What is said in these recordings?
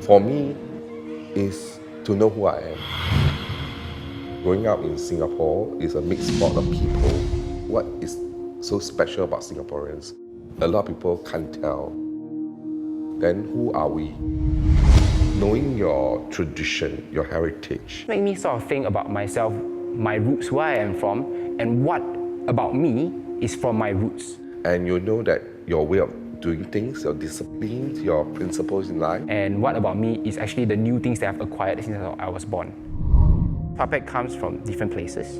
For me, is to know who I am. Growing up in Singapore is a mixed spot of people. What is so special about Singaporeans? A lot of people can't tell. Then who are we? Knowing your tradition, your heritage. Make me sort of think about myself, my roots, where I am from, and what about me is from my roots. And you know that your way of doing things, your disciplines, your principles in life. And what about me is actually the new things that I've acquired since I was born. Puppet comes from different places.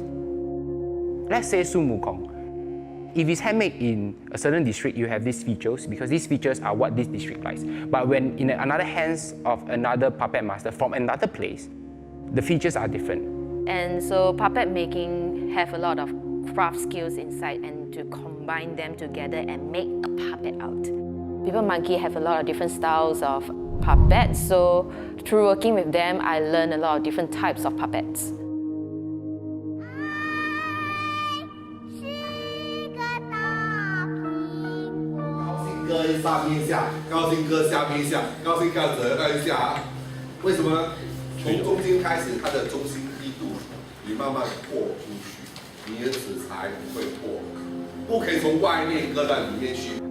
Let's say Sun Wukong. If it's handmade in a certain district, you have these features because these features are what this district likes. But when in another hands of another puppet master from another place, the features are different. And so puppet making have a lot of craft skills inside, and to combine them together and make a puppet out. Paper Monkey have a lot of different styles of puppets, so through working with them, I learned a lot of different types of puppets.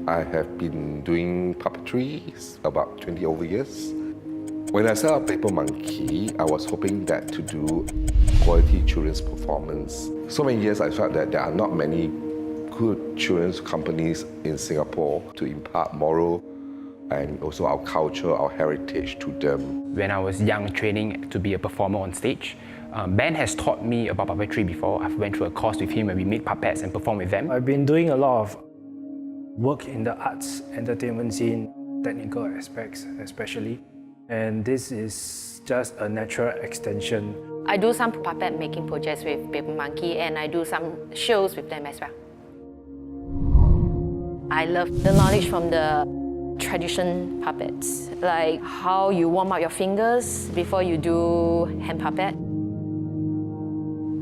I have been doing puppetry about 20 over years. When I set up Paper Monkey, I was hoping that to do quality children's performance. So many years I felt that there are not many good children's companies in Singapore to impart moral and also our culture, our heritage to them. When I was young, training to be a performer on stage, Ben has taught me about puppetry before. I've went through a course with him where we make puppets and perform with them. I've been doing a lot of work in the arts, entertainment scene, technical aspects especially. And this is just a natural extension. I do some puppet making projects with Paper Monkey, and I do some shows with them as well. I love the knowledge from the tradition puppets, like how you warm up your fingers before you do hand puppet,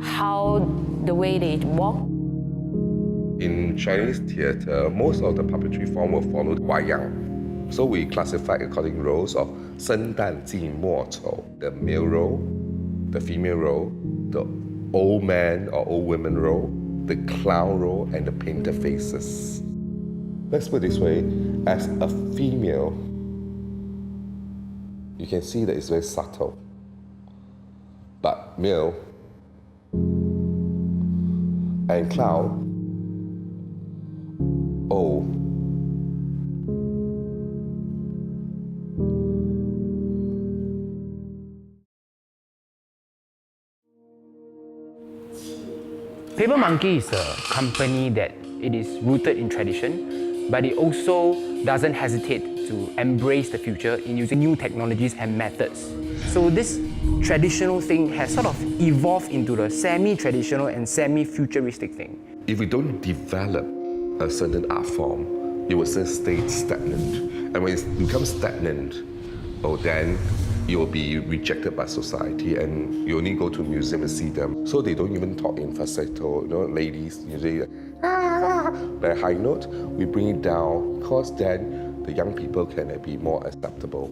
how the way they walk. In Chinese theatre, most of the puppetry form will follow wayang. So we classify according roles of 生旦净末丑, the male role, the female role, the old man or old women role, the clown role, and the painted faces. Let's put it this way, as a female, you can see that it's very subtle. But male and clown, oh, Paper Monkey is a company that it is rooted in tradition, but it also doesn't hesitate to embrace the future in using new technologies and methods. So this traditional thing has sort of evolved into the semi-traditional and semi-futuristic thing. if we don't develop a certain art form, it will just stay stagnant. And when it becomes stagnant, then you will be rejected by society, and you only go to a museum and see them. So they don't even talk in falsetto. Ladies usually very high note. We bring it down because then the young people can be more acceptable.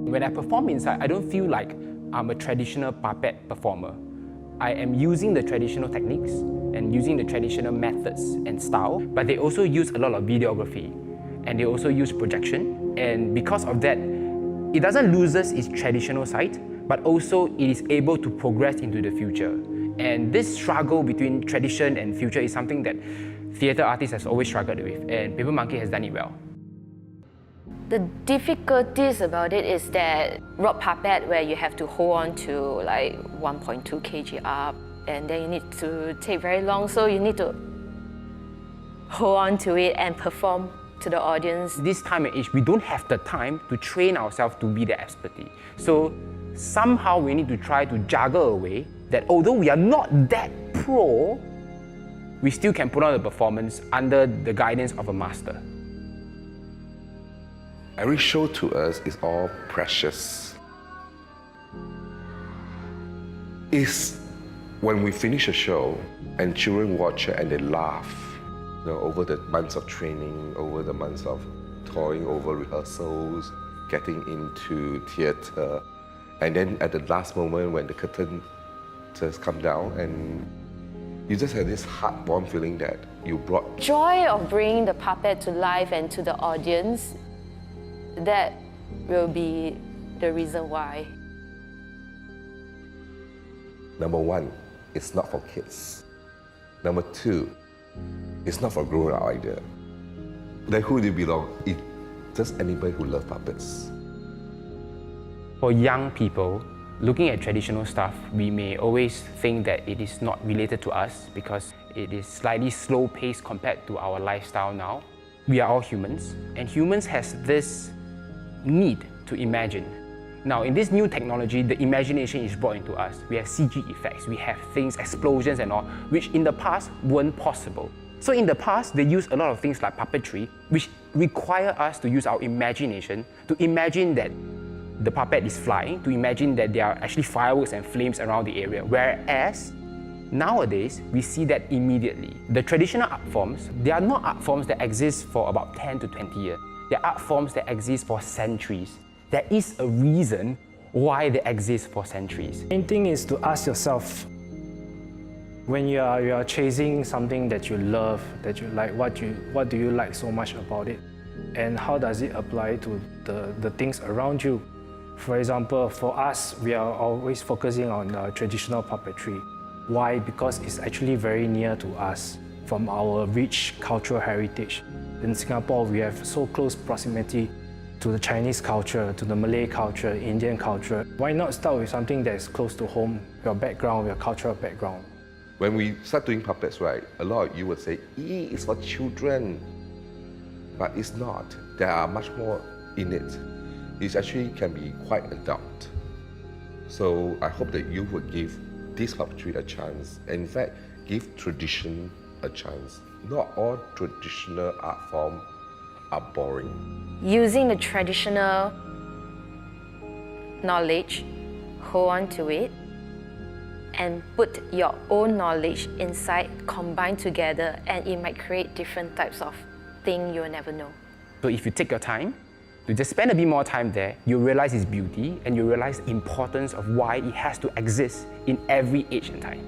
When I perform inside, I don't feel like I'm a traditional puppet performer. I am using the traditional techniques and using the traditional methods and style, but they also use a lot of videography, and they also use projection. And because of that, it doesn't lose its traditional side, but also it is able to progress into the future. And this struggle between tradition and future is something that theatre artists has always struggled with, and Paper Monkey has done it well. The difficulties about it is that rope puppet, where you have to hold on to like 1.2 kg up, and then you need to take very long, so you need to hold on to it and perform to the audience. This time and age, we don't have the time to train ourselves to be the expertise. So somehow we need to try to juggle away that although we are not that pro, we still can put on a performance under the guidance of a master. Every show to us is all precious. It's when we finish a show and children watch it and they laugh, over the months of training, over the months of toying over rehearsals, getting into theatre, and then at the last moment when the curtain just come down and you just have this heartwarming feeling that you brought Joy of bringing the puppet to life and to the audience, that will be the reason why. Number one, it's not for kids. Number two, it's not for grown-up either. Then who do you belong? It's just anybody who loves puppets. For young people, looking at traditional stuff, we may always think that it is not related to us because it is slightly slow paced compared to our lifestyle now. We are all humans, and humans has this need to imagine. Now, in this new technology, the imagination is brought into us. We have CG effects, we have things, explosions and all, which in the past weren't possible. So in the past, they used a lot of things like puppetry, which require us to use our imagination to imagine that the puppet is flying, to imagine that there are actually fireworks and flames around the area. Whereas nowadays, we see that immediately. The traditional art forms, they are not art forms that exist for about 10 to 20 years. They are art forms that exist for centuries. There is a reason why they exist for centuries. The main thing is to ask yourself, when you are chasing something that you love, that you like, what do you like so much about it? And how does it apply to the things around you? For example, for us, we are always focusing on traditional puppetry. Why? Because it's actually very near to us from our rich cultural heritage. In Singapore, we have so close proximity to the Chinese culture, to the Malay culture, Indian culture. Why not start with something that is close to home, your background, your cultural background? When we start doing puppets, right, a lot of you would say, it's for children. But it's not. There are much more in it. It actually can be quite adult. So I hope that you would give this puppetry a chance. And in fact, give tradition a chance. Not all traditional art forms are boring. Using the traditional knowledge, hold on to it, and put your own knowledge inside, combine together, and it might create different types of thing you'll never know. So if you take your time, to just spend a bit more time there, you'll realize its beauty and you'll realize the importance of why it has to exist in every age and time.